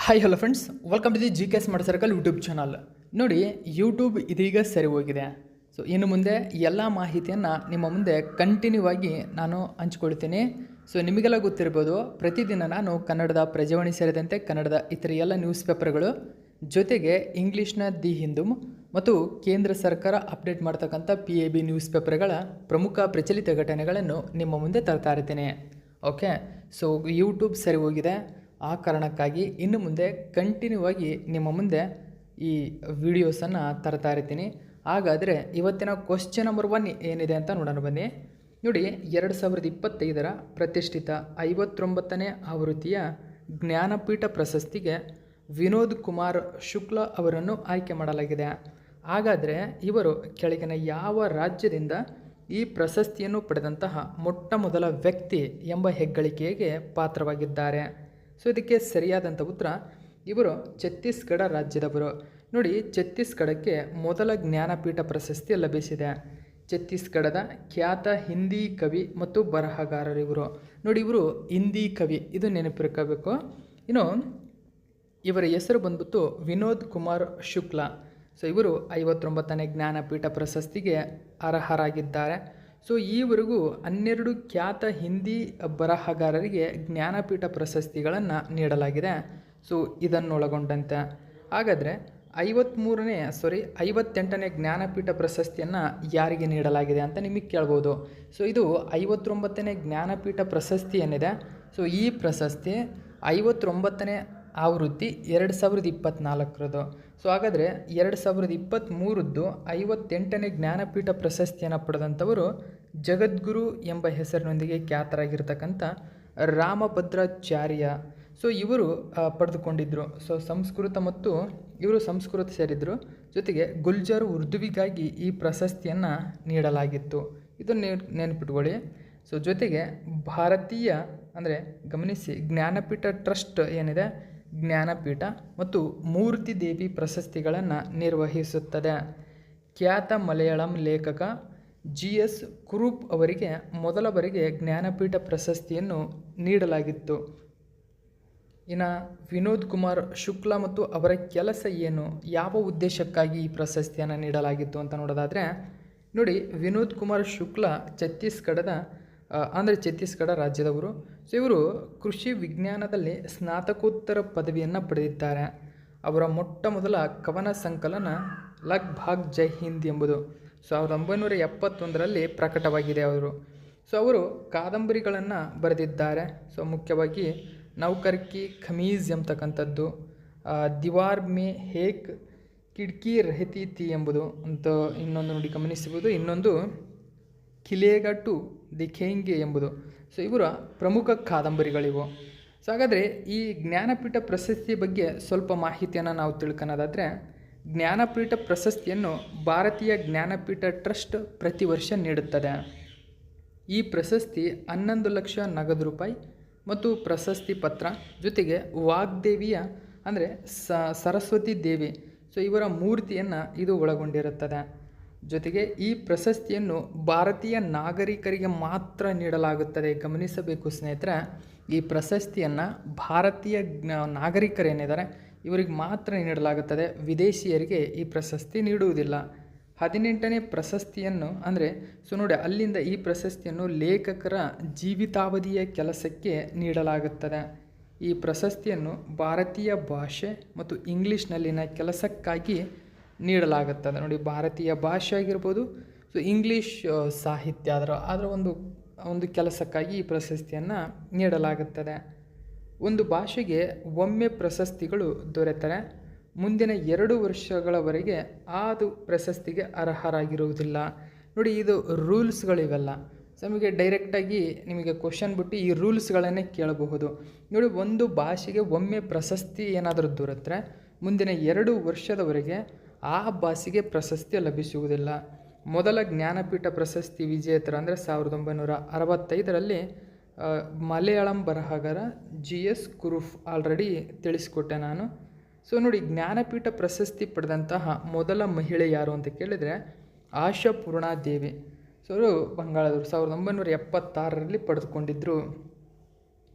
Hi hello friends, welcome to the G K smart circle YouTube channel. ನೋಡಿ, YouTube ಇದೀಗ ಸರಿ ಹೋಗಿದೆ. So ಇನ್ನು ಮುಂದೆ ಎಲ್ಲ ಮಾಹಿತಿಯನ್ನು ನಿಮ್ಮ ಮುಂದೆ ಕಂಟಿನ್ಯೂ ಆಗಿ ನಾನು ಹಂಚ್ಕೊಳ್ತೀನಿ. ಸೊ ನಿಮಗೆಲ್ಲ ಗೊತ್ತಿರ್ಬೋದು, ಪ್ರತಿದಿನ ನಾನು ಕನ್ನಡದ ಪ್ರಜಾವಾಣಿ ಸೇರಿದಂತೆ ಕನ್ನಡದ ಇತರ ಎಲ್ಲ ನ್ಯೂಸ್ ಪೇಪರ್ಗಳು ಜೊತೆಗೆ ಇಂಗ್ಲೀಷ್ನ ದಿ ಹಿಂದೂ ಮತ್ತು ಕೇಂದ್ರ ಸರ್ಕಾರ ಅಪ್ಡೇಟ್ ಮಾಡ್ತಕ್ಕಂಥ PAB ನ್ಯೂಸ್ ಪೇಪರ್ಗಳ ಪ್ರಮುಖ ಪ್ರಚಲಿತ ಘಟನೆಗಳನ್ನು ನಿಮ್ಮ ಮುಂದೆ ತರ್ತಾ ಇರ್ತೀನಿ. ಓಕೆ, ಸೊ ಯೂಟ್ಯೂಬ್ ಸರಿ ಹೋಗಿದೆ. ಆ ಕಾರಣಕ್ಕಾಗಿ ಇನ್ನು ಮುಂದೆ ಕಂಟಿನ್ಯೂ ಆಗಿ ನಿಮ್ಮ ಮುಂದೆ ಈ ವಿಡಿಯೋಸನ್ನು ತರ್ತಾ ಇರ್ತೀನಿ. ಹಾಗಾದರೆ ಇವತ್ತಿನ ಕ್ವಶ್ಚನ್ ನಂಬರ್ 1 ಏನಿದೆ ಅಂತ ನೋಡೋಣ ಬನ್ನಿ. ನೋಡಿ, 2025 ಪ್ರತಿಷ್ಠಿತ 59ನೇ ಆವೃತ್ತಿಯ ಜ್ಞಾನಪೀಠ ಪ್ರಶಸ್ತಿಗೆ ವಿನೋದ್ ಕುಮಾರ್ ಶುಕ್ಲಾ ಅವರನ್ನು ಆಯ್ಕೆ ಮಾಡಲಾಗಿದೆ. ಹಾಗಾದರೆ ಇವರು ಕೆಳಗಿನ ಯಾವ ರಾಜ್ಯದಿಂದ ಈ ಪ್ರಶಸ್ತಿಯನ್ನು ಪಡೆದಂತಹ ಮೊಟ್ಟ ಮೊದಲ ವ್ಯಕ್ತಿ ಎಂಬ ಹೆಗ್ಗಳಿಕೆಗೆ ಪಾತ್ರವಾಗಿದ್ದಾರೆ? ಸೊ ಇದಕ್ಕೆ ಸರಿಯಾದಂಥ ಉತ್ತರ, ಇವರು ಛತ್ತೀಸ್ಗಢ ರಾಜ್ಯದವರು. ನೋಡಿ, ಛತ್ತೀಸ್ಗಢಕ್ಕೆ ಮೊದಲ ಜ್ಞಾನಪೀಠ ಪ್ರಶಸ್ತಿ ಲಭಿಸಿದೆ. ಛತ್ತೀಸ್ಗಢದ ಖ್ಯಾತ ಹಿಂದಿ ಕವಿ ಮತ್ತು ಬರಹಗಾರರಿವರು. ನೋಡಿ, ಇವರು ಹಿಂದಿ ಕವಿ, ಇದು ನೆನಪಿರ್ಕೋಬೇಕು. ಇನ್ನು ಇವರ ಹೆಸರು ಬಂದ್ಬಿಟ್ಟು ವಿನೋದ್ ಕುಮಾರ್ ಶುಕ್ಲಾ. ಸೊ ಇವರು 59ನೇ ಜ್ಞಾನಪೀಠ ಪ್ರಶಸ್ತಿಗೆ ಅರ್ಹರಾಗಿದ್ದಾರೆ. ಸೊ ಈವರೆಗೂ 12 ಖ್ಯಾತ ಹಿಂದಿ ಬರಹಗಾರರಿಗೆ ಜ್ಞಾನಪೀಠ ಪ್ರಶಸ್ತಿಗಳನ್ನು ನೀಡಲಾಗಿದೆ. ಸೊ ಇದನ್ನೊಳಗೊಂಡಂತೆ ಹಾಗಾದರೆ 58ನೇ ಜ್ಞಾನಪೀಠ ಪ್ರಶಸ್ತಿಯನ್ನು ಯಾರಿಗೆ ನೀಡಲಾಗಿದೆ ಅಂತ ನಿಮಗೆ ಕೇಳ್ಬೋದು. ಸೊ ಇದು 59ನೇ ಜ್ಞಾನಪೀಠ ಪ್ರಶಸ್ತಿ ಏನಿದೆ, ಸೊ ಈ ಪ್ರಶಸ್ತಿ 59ನೇ ಆವೃತ್ತಿ 2024ರದು. ಸೊ ಹಾಗಾದರೆ 2023 58ನೇ ಜ್ಞಾನಪೀಠ ಪ್ರಶಸ್ತಿಯನ್ನು ಪಡೆದಂಥವರು ಜಗದ್ಗುರು ಎಂಬ ಹೆಸರಿನೊಂದಿಗೆ ಖ್ಯಾತರಾಗಿರ್ತಕ್ಕಂಥ ರಾಮಭದ್ರಾಚಾರ್ಯ. ಸೊ ಇವರು ಪಡೆದುಕೊಂಡಿದ್ದರು. ಸೊ ಸಂಸ್ಕೃತ ಮತ್ತು ಇವರು ಸಂಸ್ಕೃತ ಸೇರಿದರು. ಜೊತೆಗೆ ಗುಲ್ಜಾರ್ ಉರ್ದುವಿಗಾಗಿ ಈ ಪ್ರಶಸ್ತಿಯನ್ನು ನೀಡಲಾಗಿತ್ತು. ಇದನ್ನು ನೆನಪಿಟ್ಕೊಳ್ಳಿ. ಸೊ ಜೊತೆಗೆ ಭಾರತೀಯ ಅಂದರೆ ಗಮನಿಸಿ, ಜ್ಞಾನಪೀಠ ಟ್ರಸ್ಟ್ ಏನಿದೆ, ಜ್ಞಾನಪೀಠ ಮತ್ತು ಮೂರ್ತಿ ದೇವಿ ಪ್ರಶಸ್ತಿಗಳನ್ನು ನಿರ್ವಹಿಸುತ್ತದೆ. ಖ್ಯಾತ ಮಲಯಾಳಂ ಲೇಖಕ GS ಕುರುಪ್ ಅವರಿಗೆ ಮೊದಲ ಬಾರಿಗೆ ಜ್ಞಾನಪೀಠ ಪ್ರಶಸ್ತಿಯನ್ನು ನೀಡಲಾಗಿತ್ತು. ಇನ್ನು ವಿನೋದ್ ಕುಮಾರ್ ಶುಕ್ಲಾ ಮತ್ತು ಅವರ ಕೆಲಸ ಏನು, ಯಾವ ಉದ್ದೇಶಕ್ಕಾಗಿ ಈ ಪ್ರಶಸ್ತಿಯನ್ನು ನೀಡಲಾಗಿತ್ತು ಅಂತ ನೋಡೋದಾದರೆ, ನೋಡಿ, ವಿನೋದ್ ಕುಮಾರ್ ಶುಕ್ಲಾ ಛತ್ತೀಸ್ಗಢ ರಾಜ್ಯದವರು. ಸೊ ಇವರು ಕೃಷಿ ವಿಜ್ಞಾನದಲ್ಲಿ ಸ್ನಾತಕೋತ್ತರ ಪದವಿಯನ್ನು ಪಡೆದಿದ್ದಾರೆ. ಅವರ ಮೊಟ್ಟ ಮೊದಲ ಕವನ ಸಂಕಲನ ಲಗ್ ಭಾಗ್ ಜೈ ಹಿಂದ್ ಎಂಬುದು 1971ರಲ್ಲಿ ಪ್ರಕಟವಾಗಿದೆ ಅವರು. ಸೊ ಅವರು ಕಾದಂಬರಿಗಳನ್ನು ಬರೆದಿದ್ದಾರೆ. ಸೊ ಮುಖ್ಯವಾಗಿ ನೌಕರ್ ಕಿ ಖಮೀಜ್ ಎಂಬತಕ್ಕಂಥದ್ದು, ದಿವಾರ್ ಮೇ ಹೇಕ್ ಕಿಡ್ಕಿ ರಹತಿ ತಿ ಎಂಬುದು ಅಂತ ಇನ್ನೊಂದು ನೋಡಿ ಗಮನಿಸಬಹುದು. ಇನ್ನೊಂದು ಖಿಲೇಗ ಟು ದಿಖೇಂಗೆ ಎಂಬುದು. ಸೊ ಇವರ ಪ್ರಮುಖ ಕಾದಂಬರಿಗಳಿವು. ಸೊ ಹಾಗಾದರೆ ಈ ಜ್ಞಾನಪೀಠ ಪ್ರಶಸ್ತಿ ಬಗ್ಗೆ ಸ್ವಲ್ಪ ಮಾಹಿತಿಯನ್ನು ನಾವು ತಿಳ್ಕೊಳ್ಳೋದಾದರೆ, ಜ್ಞಾನಪೀಠ ಪ್ರಶಸ್ತಿಯನ್ನು ಭಾರತೀಯ ಜ್ಞಾನಪೀಠ ಟ್ರಸ್ಟ್ ಪ್ರತಿ ವರ್ಷ ನೀಡುತ್ತದೆ. ಈ ಪ್ರಶಸ್ತಿ 11 ಲಕ್ಷ ನಗದು ರೂಪಾಯಿ ಮತ್ತು ಪ್ರಶಸ್ತಿ ಪತ್ರ, ಜೊತೆಗೆ ವಾಗ್ದೇವಿಯ ಅಂದರೆ ಸರಸ್ವತಿ ದೇವಿ, ಸೊ ಇವರ ಮೂರ್ತಿಯನ್ನು ಇದು ಒಳಗೊಂಡಿರುತ್ತದೆ. ಜೊತೆಗೆ ಈ ಪ್ರಶಸ್ತಿಯನ್ನು ಭಾರತೀಯ ನಾಗರಿಕರಿಗೆ ಮಾತ್ರ ನೀಡಲಾಗುತ್ತದೆ. ಗಮನಿಸಬೇಕು ಸ್ನೇಹಿತರೆ, ಈ ಪ್ರಶಸ್ತಿಯನ್ನು ಭಾರತೀಯ ನಾಗರಿಕರೇನಿದ್ದಾರೆ ಇವರಿಗೆ ಮಾತ್ರ ನೀಡಲಾಗುತ್ತದೆ. ವಿದೇಶಿಯರಿಗೆ ಈ ಪ್ರಶಸ್ತಿ ನೀಡುವುದಿಲ್ಲ. 18ನೇ ಪ್ರಶಸ್ತಿಯನ್ನು ಅಂದರೆ ನೋಡಿ, ಅಲ್ಲಿಂದ ಈ ಪ್ರಶಸ್ತಿಯನ್ನು ಲೇಖಕರ ಜೀವಿತಾವಧಿಯ ಕೆಲಸಕ್ಕೆ ನೀಡಲಾಗುತ್ತದೆ. ಈ ಪ್ರಶಸ್ತಿಯನ್ನು ಭಾರತೀಯ ಭಾಷೆ ಮತ್ತು ಇಂಗ್ಲೀಷ್ನಲ್ಲಿನ ಕೆಲಸಕ್ಕಾಗಿ ನೀಡಲಾಗುತ್ತದೆ. ನೋಡಿ, ಭಾರತೀಯ ಭಾಷೆ ಆಗಿರ್ಬೋದು, ಸೊ ಇಂಗ್ಲೀಷ್ ಸಾಹಿತ್ಯ ಅದರ ಒಂದು ಕೆಲಸಕ್ಕಾಗಿ ಈ ಪ್ರಶಸ್ತಿಯನ್ನು ನೀಡಲಾಗುತ್ತದೆ. ಒಂದು ಭಾಷೆಗೆ ಒಮ್ಮೆ ಪ್ರಶಸ್ತಿಗಳು ದೊರೆತರೆ ಮುಂದಿನ 2 ವರ್ಷಗಳವರೆಗೆ ಅದು ಪ್ರಶಸ್ತಿಗೆ ಅರ್ಹರಾಗಿರುವುದಿಲ್ಲ. ನೋಡಿ, ಇದು ರೂಲ್ಸ್ಗಳಿವೆಲ್ಲ. ಸೊ ನಮಗೆ ಡೈರೆಕ್ಟಾಗಿ ನಿಮಗೆ ಕ್ವಶನ್ ಬಿಟ್ಟು ಈ ರೂಲ್ಸ್ಗಳನ್ನೇ ಕೇಳಬಹುದು. ನೋಡಿ, ಒಂದು ಭಾಷೆಗೆ ಒಮ್ಮೆ ಪ್ರಶಸ್ತಿ ಏನಾದರೂ ದೊರೆತರೆ ಮುಂದಿನ 2 ವರ್ಷದವರೆಗೆ ಆ ಭಾಷೆಗೆ ಪ್ರಶಸ್ತಿ ಲಭಿಸುವುದಿಲ್ಲ. ಮೊದಲ ಜ್ಞಾನಪೀಠ ಪ್ರಶಸ್ತಿ ವಿಜೇತರ ಅಂದರೆ 1965ರಲ್ಲಿ ಮಲಯಾಳಂ ಬರಹಗಾರ GS ಕುರುಪ್, ಆಲ್ರೆಡಿ ತಿಳಿಸ್ಕೊಟ್ಟೆ ನಾನು. ಸೊ ನೋಡಿ, ಜ್ಞಾನಪೀಠ ಪ್ರಶಸ್ತಿ ಪಡೆದಂತಹ ಮೊದಲ ಮಹಿಳೆ ಯಾರು ಅಂತ ಕೇಳಿದರೆ ಆಶಾಪೂರ್ಣ ದೇವಿ. ಸೊ ಅವರು ಬಂಗಾಳದವರು, 1976ರಲ್ಲಿ ಪಡೆದುಕೊಂಡಿದ್ದರು.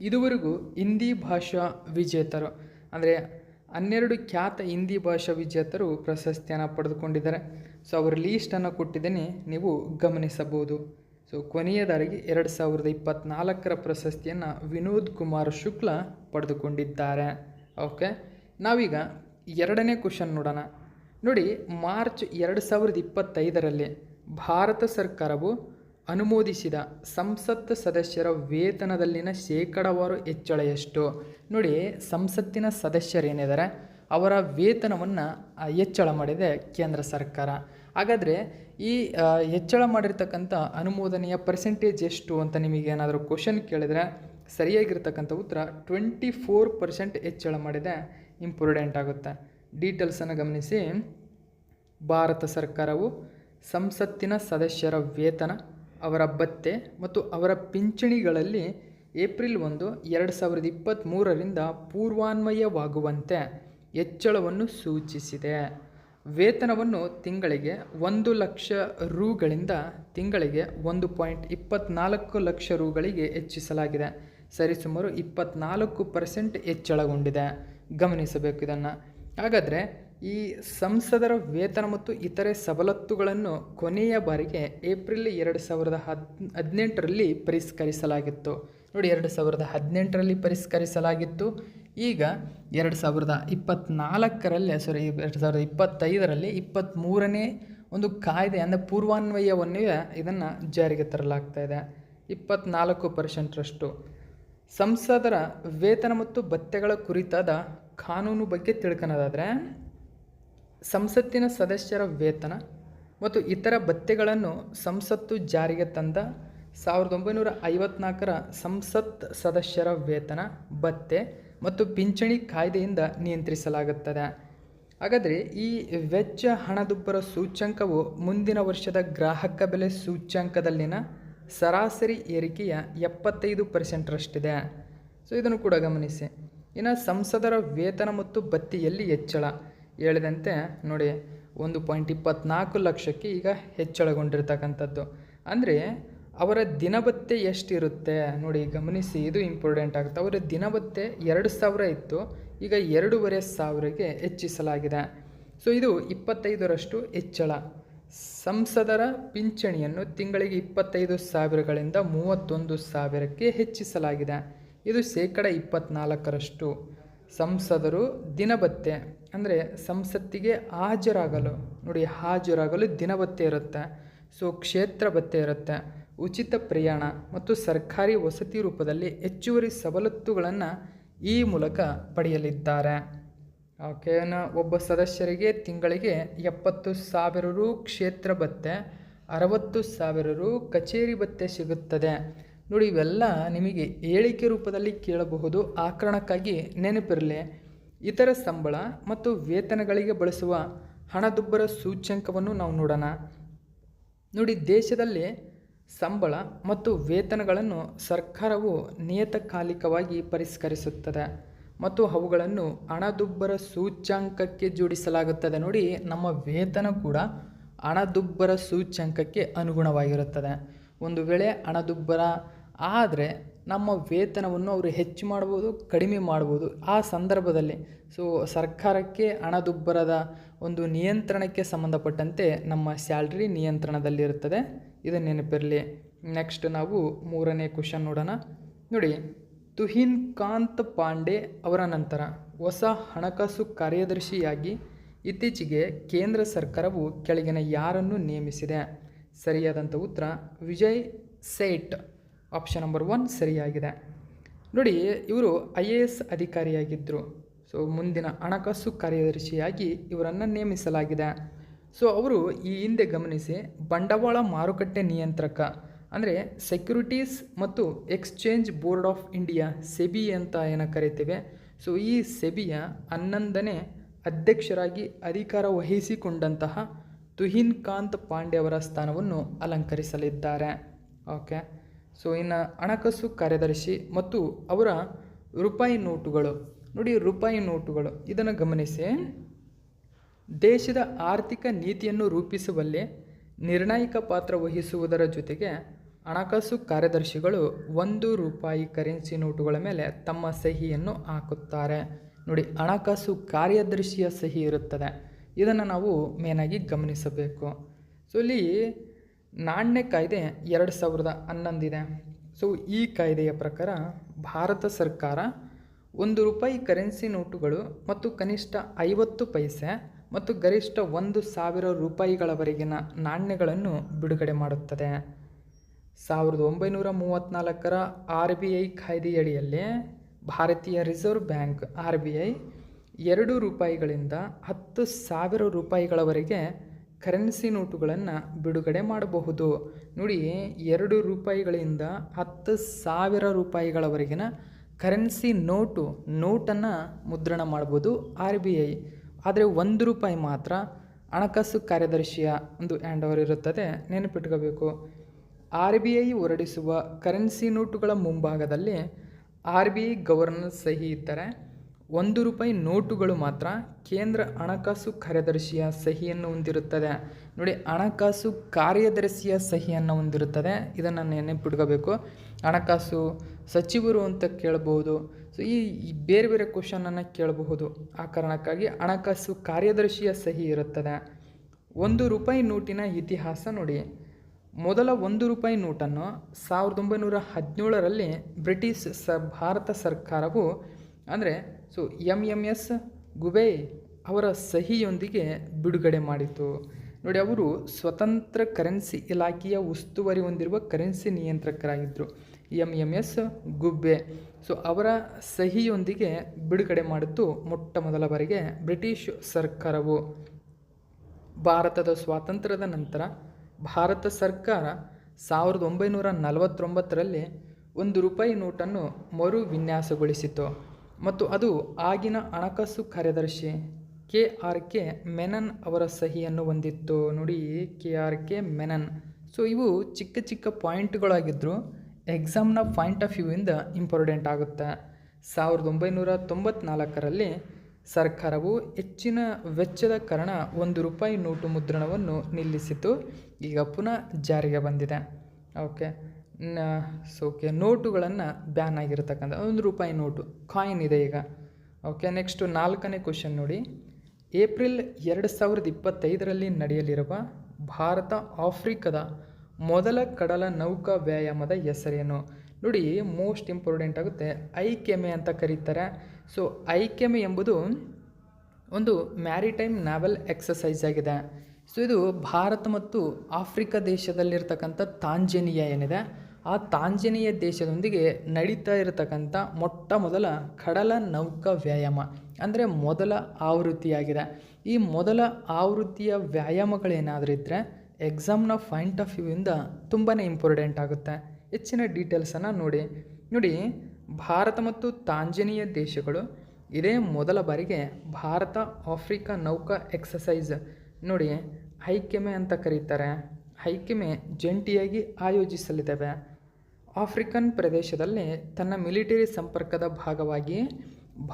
ಇದುವರೆಗೂ ಹಿಂದಿ ಭಾಷಾ ವಿಜೇತರು ಅಂದರೆ 12 ಖ್ಯಾತ ಹಿಂದಿ ಭಾಷಾ ವಿಜೇತರು ಪ್ರಶಸ್ತಿಯನ್ನು ಪಡೆದುಕೊಂಡಿದ್ದಾರೆ. ಸೊ ಅವರ ಲೀಸ್ಟನ್ನು ಕೊಟ್ಟಿದ್ದೀನಿ, ನೀವು ಗಮನಿಸಬಹುದು. ಸೊ ಕೊನೆಯದಾಗಿ 2024ರ ಪ್ರಶಸ್ತಿಯನ್ನು ವಿನೋದ್ ಕುಮಾರ್ ಶುಕ್ಲಾ ಪಡೆದುಕೊಂಡಿದ್ದಾರೆ. ಓಕೆ, ನಾವೀಗ ಎರಡನೇ ಕ್ವಶನ್ ನೋಡೋಣ. ನೋಡಿ, ಮಾರ್ಚ್ 2025ರಲ್ಲಿ ಭಾರತ ಸರ್ಕಾರವು ಅನುಮೋದಿಸಿದ ಸಂಸತ್ ಸದಸ್ಯರ ವೇತನದಲ್ಲಿನ ಶೇಕಡಾವಾರು ಹೆಚ್ಚಳ ಎಷ್ಟು? ನೋಡಿ, ಸಂಸತ್ತಿನ ಸದಸ್ಯರೇನಿದ್ದಾರೆ ಅವರ ವೇತನವನ್ನು ಹೆಚ್ಚಳ ಮಾಡಿದೆ ಕೇಂದ್ರ ಸರ್ಕಾರ. ಹಾಗಾದರೆ ಈ ಹೆಚ್ಚಳ ಮಾಡಿರ್ತಕ್ಕಂಥ ಅನುಮೋದನೆಯ ಪರ್ಸೆಂಟೇಜ್ ಎಷ್ಟು ಅಂತ ನಿಮಗೇನಾದರೂ ಕ್ವಶನ್ ಕೇಳಿದರೆ ಸರಿಯಾಗಿರ್ತಕ್ಕಂಥ ಉತ್ತರ 24% ಹೆಚ್ಚಳ ಮಾಡಿದೆ. ಇಂಪಾರ್ಟೆಂಟ್ ಆಗುತ್ತೆ. ಡೀಟೇಲ್ಸನ್ನು ಗಮನಿಸಿ. ಭಾರತ ಸರ್ಕಾರವು ಸಂಸತ್ತಿನ ಸದಸ್ಯರ ವೇತನ, ಅವರ ಭತ್ಯೆ ಮತ್ತು ಅವರ ಪಿಂಚಣಿಗಳಲ್ಲಿ ಏಪ್ರಿಲ್ 1, 2023ರಿಂದ ಪೂರ್ವಾನ್ವಯವಾಗುವಂತೆ ಹೆಚ್ಚಳವನ್ನು ಸೂಚಿಸಿದೆ. ವೇತನವನ್ನು ತಿಂಗಳಿಗೆ 1 ಲಕ್ಷ ರುಗಳಿಂದ ತಿಂಗಳಿಗೆ 1.24 ಲಕ್ಷ ರುಗಳಿಗೆ ಹೆಚ್ಚಿಸಲಾಗಿದೆ. ಸರಿಸುಮಾರು 24% ಹೆಚ್ಚಳಗೊಂಡಿದೆ. ಗಮನಿಸಬೇಕು ಇದನ್ನು. ಹಾಗಾದರೆ ಈ ಸಂಸದರ ವೇತನ ಮತ್ತು ಇತರೆ ಸವಲತ್ತುಗಳನ್ನು ಕೊನೆಯ ಬಾರಿಗೆ ಏಪ್ರಿಲ್ 2018ರಲ್ಲಿ ಪರಿಷ್ಕರಿಸಲಾಗಿತ್ತು. ನೋಡಿ, 2018ರಲ್ಲಿ ಪರಿಷ್ಕರಿಸಲಾಗಿತ್ತು. ಈಗ 2025ರಲ್ಲಿ 23ನೇ ಒಂದು ಕಾಯ್ದೆ ಅಂದರೆ ಪೂರ್ವಾನ್ವಯವನ್ನೇ ಇದನ್ನು ಜಾರಿಗೆ ತರಲಾಗ್ತಾ ಇದೆ. 24%ರಷ್ಟು ಸಂಸದರ ವೇತನ ಮತ್ತು ಭತ್ಯೆಗಳ ಕುರಿತಾದ ಕಾನೂನು ಬಗ್ಗೆ ತಿಳ್ಕೊಳ್ಳೋದಾದರೆ, ಸಂಸತ್ತಿನ ಸದಸ್ಯರ ವೇತನ ಮತ್ತು ಇತರ ಭತ್ಯೆಗಳನ್ನು ಸಂಸತ್ತು ಜಾರಿಗೆ ತಂದ 1954ರ ಸಂಸತ್ ಸದಸ್ಯರ ವೇತನ, ಭತ್ಯೆ ಮತ್ತು ಪಿಂಚಣಿ ಕಾಯ್ದೆಯಿಂದ ನಿಯಂತ್ರಿಸಲಾಗುತ್ತದೆ. ಹಾಗಾದರೆ ಈ ವೆಚ್ಚ ಹಣದುಬ್ಬರ ಸೂಚ್ಯಂಕವು ಮುಂದಿನ ವರ್ಷದ ಗ್ರಾಹಕ ಬೆಲೆ ಸೂಚ್ಯಂಕದಲ್ಲಿನ ಸರಾಸರಿ ಏರಿಕೆಯ 75%ರಷ್ಟಿದೆ. ಸೊ ಇದನ್ನು ಕೂಡ ಗಮನಿಸಿ. ಇನ್ನು ಸಂಸದರ ವೇತನ ಮತ್ತು ಭತ್ಯೆಯಲ್ಲಿ ಹೆಚ್ಚಳ ಹೇಳಿದಂತೆ ನೋಡಿ 1.24 ಲಕ್ಷಕ್ಕೆ ಈಗ ಹೆಚ್ಚಳಗೊಂಡಿರ್ತಕ್ಕಂಥದ್ದು. ಅಂದರೆ ಅವರ ದಿನಭತ್ಯೆ ಎಷ್ಟಿರುತ್ತೆ ನೋಡಿ, ಗಮನಿಸಿ, ಇದು ಇಂಪಾರ್ಟೆಂಟ್ ಆಗುತ್ತೆ. ಅವರ ದಿನಭತ್ಯೆ 2,000 ಇತ್ತು, ಈಗ 2,500ಗೆ ಹೆಚ್ಚಿಸಲಾಗಿದೆ. ಸೊ ಇದು 25% ಹೆಚ್ಚಳ. ಸಂಸದರ ಪಿಂಚಣಿಯನ್ನು ತಿಂಗಳಿಗೆ 25,000ಗಳಿಂದ 31,000ಕ್ಕೆ ಹೆಚ್ಚಿಸಲಾಗಿದೆ. ಇದು 24%. ಸಂಸದರು ದಿನಭತ್ಯೆ ಅಂದರೆ ಸಂಸತ್ತಿಗೆ ಹಾಜರಾಗಲು ದಿನಭತ್ಯೆ ಇರುತ್ತೆ. ಸೊ ಕ್ಷೇತ್ರ ಭತ್ಯೆ ಇರುತ್ತೆ. ಉಚಿತ ಪ್ರಯಾಣ ಮತ್ತು ಸರ್ಕಾರಿ ವಸತಿ ರೂಪದಲ್ಲಿ ಹೆಚ್ಚುವರಿ ಸವಲತ್ತುಗಳನ್ನು ಈ ಮೂಲಕ ಪಡೆಯಲಿದ್ದಾರೆ. ಓಕೆ, ಒಬ್ಬ ಸದಸ್ಯರಿಗೆ ತಿಂಗಳಿಗೆ 70,000 ರು ಕ್ಷೇತ್ರ ಭತ್ಯೆ, 60,000 ರು ಕಚೇರಿ ಭತ್ಯೆ ಸಿಗುತ್ತದೆ. ನೋಡಿ, ಇವೆಲ್ಲ ನಿಮಗೆ ಹೇಳಿಕೆ ರೂಪದಲ್ಲಿ ಕೇಳಬಹುದು. ಆ ಕಾರಣಕ್ಕಾಗಿ ನೆನಪಿರಲಿ. ಇತರ ಸಂಬಳ ಮತ್ತು ವೇತನಗಳಿಗೆ ಬಳಸುವ ಹಣದುಬ್ಬರ ಸೂಚ್ಯಂಕವನ್ನು ನಾವು ನೋಡೋಣ. ನೋಡಿ, ದೇಶದಲ್ಲಿ ಸಂಬಳ ಮತ್ತು ವೇತನಗಳನ್ನು ಸರ್ಕಾರವು ನಿಯತಕಾಲಿಕವಾಗಿ ಪರಿಷ್ಕರಿಸುತ್ತದೆ ಮತ್ತು ಅವುಗಳನ್ನು ಹಣದುಬ್ಬರ ಸೂಚ್ಯಂಕಕ್ಕೆ ಜೋಡಿಸಲಾಗುತ್ತದೆ. ನೋಡಿ, ನಮ್ಮ ವೇತನ ಕೂಡ ಹಣದುಬ್ಬರ ಸೂಚ್ಯಂಕಕ್ಕೆ ಅನುಗುಣವಾಗಿರುತ್ತದೆ. ಒಂದು ವೇಳೆ ಹಣದುಬ್ಬರ ಆದರೆ ನಮ್ಮ ವೇತನವನ್ನು ಅವರು ಹೆಚ್ಚು ಮಾಡ್ಬೋದು, ಕಡಿಮೆ ಮಾಡ್ಬೋದು. ಆ ಸಂದರ್ಭದಲ್ಲಿ ಸರ್ಕಾರಕ್ಕೆ ಹಣದುಬ್ಬರದ ಒಂದು ನಿಯಂತ್ರಣಕ್ಕೆ ಸಂಬಂಧಪಟ್ಟಂತೆ ನಮ್ಮ ಸ್ಯಾಲ್ರಿ ನಿಯಂತ್ರಣದಲ್ಲಿರುತ್ತದೆ. ಇದು ನೆನಪಿರಲಿ. ನೆಕ್ಸ್ಟ್ ನಾವು 3ನೇ ಕ್ವಶನ್ ನೋಡೋಣ. ನೋಡಿ, ತುಹಿನ್ ಕಾಂತ್ ಪಾಂಡೆ ಅವರ ನಂತರ ಹೊಸ ಹಣಕಾಸು ಕಾರ್ಯದರ್ಶಿಯಾಗಿ ಇತ್ತೀಚೆಗೆ ಕೇಂದ್ರ ಸರ್ಕಾರವು ಕೆಳಗಿನ ಯಾರನ್ನು ನೇಮಿಸಿದೆ? ಸರಿಯಾದಂಥ ಉತ್ತರ ವಿಜಯ್ ಸೇಠ್. ಆಪ್ಷನ್ ನಂಬರ್ 1 ಸರಿಯಾಗಿದೆ. ನೋಡಿ, ಇವರು IAS ಅಧಿಕಾರಿಯಾಗಿದ್ದರು. ಸೊ ಮುಂದಿನ ಹಣಕಾಸು ಕಾರ್ಯದರ್ಶಿಯಾಗಿ ಇವರನ್ನು ನೇಮಿಸಲಾಗಿದೆ. ಸೊ ಅವರು ಈ ಹಿಂದೆ ಗಮನಿಸಿ ಬಂಡವಾಳ ಮಾರುಕಟ್ಟೆ ನಿಯಂತ್ರಕ ಅಂದರೆ ಸೆಕ್ಯೂರಿಟೀಸ್ ಮತ್ತು exchange board of India SEBI ಅಂತ ಏನು ಕರಿತೇವೆ. ಸೊ ಈ ಸೆಬಿಯ 11ನೇ ಅಧ್ಯಕ್ಷರಾಗಿ ಅಧಿಕಾರ ವಹಿಸಿಕೊಂಡಂತಹ ತುಹಿನ್ ಕಾಂತ್ ಪಾಂಡೆ ಅವರ ಸ್ಥಾನವನ್ನು ಅಲಂಕರಿಸಲಿದ್ದಾರೆ. ಓಕೆ, ಸೊ ಇನ್ನು ಹಣಕಾಸು ಕಾರ್ಯದರ್ಶಿ ಮತ್ತು ಅವರ ರೂಪಾಯಿ ನೋಟುಗಳು. ನೋಡಿ, ರೂಪಾಯಿ ನೋಟುಗಳು ಇದನ್ನು ಗಮನಿಸಿ. ದೇಶದ ಆರ್ಥಿಕ ನೀತಿಯನ್ನು ರೂಪಿಸುವಲ್ಲಿ ನಿರ್ಣಾಯಕ ಪಾತ್ರ ವಹಿಸುವುದರ ಜೊತೆಗೆ ಹಣಕಾಸು ಕಾರ್ಯದರ್ಶಿಗಳು 1 ರೂಪಾಯಿ ಕರೆನ್ಸಿ ನೋಟುಗಳ ಮೇಲೆ ತಮ್ಮ ಸಹಿಯನ್ನು ಹಾಕುತ್ತಾರೆ. ನೋಡಿ ಹಣಕಾಸು ಕಾರ್ಯದರ್ಶಿಯ ಸಹಿ ಇರುತ್ತದೆ. ಇದನ್ನು ನಾವು ಮೇನಾಗಿ ಗಮನಿಸಬೇಕು. ಸೊ ಇಲ್ಲಿ ನಾಣ್ಯ ಕಾಯ್ದೆ 2011 ಇದೆ. ಸೊ ಈ ಕಾಯ್ದೆಯ ಪ್ರಕಾರ ಭಾರತ ಸರ್ಕಾರ ₹1 ಕರೆನ್ಸಿ ನೋಟುಗಳು ಮತ್ತು ಕನಿಷ್ಠ 50 ಪೈಸೆ ಮತ್ತು ಗರಿಷ್ಠ ₹1,000 ನಾಣ್ಯಗಳನ್ನು ಬಿಡುಗಡೆ ಮಾಡುತ್ತದೆ. 1934ರ RBI ಕಾಯ್ದೆಯಡಿಯಲ್ಲಿ ಭಾರತೀಯ ರಿಸರ್ವ್ ಬ್ಯಾಂಕ್ RBI ₹2ಗಳಿಂದ ₹10,000 ಕರೆನ್ಸಿ ನೋಟುಗಳನ್ನು ಬಿಡುಗಡೆ ಮಾಡಬಹುದು. ನೋಡಿ, ₹2ಗಳಿಂದ ₹10,000 ಕರೆನ್ಸಿ ನೋಟನ್ನು ಮುದ್ರಣ ಮಾಡ್ಬೋದು RBI. ಆದರೆ ₹1 ಮಾತ್ರ ಹಣಕಾಸು ಕಾರ್ಯದರ್ಶಿಯ ಒಂದು ಹ್ಯಾಂಡ್ ಓವರ್ ಇರುತ್ತದೆ. ನೆನಪಿಟ್ಕೋಬೇಕು. RBI ಹೊರಡಿಸುವ ಕರೆನ್ಸಿ ನೋಟುಗಳ ಮುಂಭಾಗದಲ್ಲಿ RBI ಗವರ್ನರ್ ಸಹಿ ಇದ್ದರೆ ₹1 ನೋಟುಗಳು ಮಾತ್ರ ಕೇಂದ್ರ ಹಣಕಾಸು ಕಾರ್ಯದರ್ಶಿಯ ಸಹಿಯನ್ನು ಹೊಂದಿರುತ್ತದೆ. ನೋಡಿ, ಹಣಕಾಸು ಕಾರ್ಯದರ್ಶಿಯ ಸಹಿಯನ್ನು ಹೊಂದಿರುತ್ತದೆ. ಇದನ್ನು ನೆನಪಿಟ್ಕೋಬೇಕು. ಹಣಕಾಸು ಸಚಿವರು ಅಂತ ಕೇಳಬಹುದು. ಸೊ ಈ ಬೇರೆ ಬೇರೆ ಕ್ವಶನನ್ನು ಕೇಳಬಹುದು. ಆ ಕಾರಣಕ್ಕಾಗಿ ಹಣಕಾಸು ಕಾರ್ಯದರ್ಶಿಯ ಸಹಿ ಇರುತ್ತದೆ. ₹1 ನೋಟಿನ ಇತಿಹಾಸ ನೋಡಿ. ಮೊದಲ ₹1 ನೋಟನ್ನು 1917ರಲ್ಲಿ ಬ್ರಿಟಿಷ್ ಭಾರತ ಸರ್ಕಾರವು ಅಂದರೆ MMS ಗುಬೆ ಅವರ ಸಹಿಯೊಂದಿಗೆ ಬಿಡುಗಡೆ ಮಾಡಿತು. ನೋಡಿ, ಅವರು ಸ್ವತಂತ್ರ ಕರೆನ್ಸಿ ಇಲಾಖೆಯ ಉಸ್ತುವಾರಿ ಹೊಂದಿರುವ ಕರೆನ್ಸಿ ನಿಯಂತ್ರಕರಾಗಿದ್ದರು MMS ಗುಬ್ಬೆ. ಸೊ ಅವರ ಸಹಿಯೊಂದಿಗೆ ಬಿಡುಗಡೆ ಮಾಡಿದ್ದು ಮೊಟ್ಟ ಮೊದಲ ಬಾರಿಗೆ ಬ್ರಿಟಿಷ್ ಸರ್ಕಾರವು. ಭಾರತದ ಸ್ವಾತಂತ್ರ್ಯದ ನಂತರ ಭಾರತ ಸರ್ಕಾರ 1949ರಲ್ಲಿ ₹1 ನೋಟನ್ನು ಮರು ವಿನ್ಯಾಸಗೊಳಿಸಿತು ಮತ್ತು ಅದು ಆಗಿನ ಹಣಕಾಸು ಕಾರ್ಯದರ್ಶಿ KRK ಮೆನನ್ ಅವರ ಸಹಿಯನ್ನು ಹೊಂದಿತ್ತು. ನೋಡಿ, KRK ಮೆನನ್. ಸೊ ಇವು ಚಿಕ್ಕ ಚಿಕ್ಕ ಪಾಯಿಂಟ್ಗಳಾಗಿದ್ದರು. ಎಕ್ಸಾಮ್ನ ಪಾಯಿಂಟ್ ಆಫ್ ವ್ಯೂವಿಂದ ಇಂಪಾರ್ಟೆಂಟ್ ಆಗುತ್ತೆ. 1994ರಲ್ಲಿ ಸರ್ಕಾರವು ಹೆಚ್ಚಿನ ವೆಚ್ಚದ ಕಾರಣ ₹1 ನೋಟು ಮುದ್ರಣವನ್ನು ನಿಲ್ಲಿಸಿತು. ಈಗ ಪುನಃ ಜಾರಿಗೆ ಬಂದಿದೆ. ಓಕೆ, ನೋಟುಗಳನ್ನು ಬ್ಯಾನ್ ಆಗಿರತಕ್ಕಂಥ ₹1 ನೋಟು ಕಾಯಿನ್ ಇದೆ ಈಗ. ಓಕೆ, ನೆಕ್ಸ್ಟ್ 4ನೇ ಕ್ವಶನ್ ನೋಡಿ. ಏಪ್ರಿಲ್ 2025ರಲ್ಲಿ ನಡೆಯಲಿರುವ ಭಾರತ ಆಫ್ರಿಕಾದ ಮೊದಲ ಕಡಲ ನೌಕಾ ವ್ಯಾಯಾಮದ ಹೆಸರೇನು? ನೋಡಿ, ಮೋಸ್ಟ್ ಇಂಪಾರ್ಟೆಂಟ್ ಆಗುತ್ತೆ. ಐಕೆಮೆ ಅಂತ ಕರೀತಾರೆ. ಸೊ ಐಕೆಮೆ ಎಂಬುದು ಒಂದು ಮ್ಯಾರಿಟೈಮ್ ನಾವಲ್ ಎಕ್ಸಸೈಸ್ ಆಗಿದೆ. ಸೊ ಇದು ಭಾರತ ಮತ್ತು ಆಫ್ರಿಕಾ ದೇಶದಲ್ಲಿರ್ತಕ್ಕಂಥ ತಾಂಜೇನಿಯಾ ಏನಿದೆ, ಆ ತಾಂಜೇನಿಯಾ ದೇಶದೊಂದಿಗೆ ನಡೀತಾ ಇರತಕ್ಕಂಥ ಮೊಟ್ಟ ಮೊದಲ ಕಡಲ ನೌಕಾ ವ್ಯಾಯಾಮ ಅಂದರೆ ಮೊದಲ ಆವೃತ್ತಿಯಾಗಿದೆ. ಈ ಮೊದಲ ಆವೃತ್ತಿಯ ವ್ಯಾಯಾಮಗಳೇನಾದರೂ ಇದ್ದರೆ ಎಕ್ಸಾಮ್ನ ಪಾಯಿಂಟ್ ಆಫ್ ವ್ಯೂವಿಂದ ತುಂಬಾ ಇಂಪಾರ್ಟೆಂಟ್ ಆಗುತ್ತೆ. ಹೆಚ್ಚಿನ ಡೀಟೇಲ್ಸನ್ನು ನೋಡಿ, ಭಾರತ ಮತ್ತು ತಾಂಜೇನಿಯಾ ದೇಶಗಳು ಇದೇ ಮೊದಲ ಬಾರಿಗೆ ಭಾರತ ಆಫ್ರಿಕಾ ನೌಕಾ ಎಕ್ಸಸೈಸ್ ನೋಡಿ ಐಕೆಮೆ ಅಂತ ಕರೀತಾರೆ. ಐಕೆಮೆ ಜಂಟಿಯಾಗಿ ಆಯೋಜಿಸಲಿದ್ದಾವೆ. ಆಫ್ರಿಕನ್ ಪ್ರದೇಶದಲ್ಲಿ ತನ್ನ ಮಿಲಿಟರಿ ಸಂಪರ್ಕದ ಭಾಗವಾಗಿ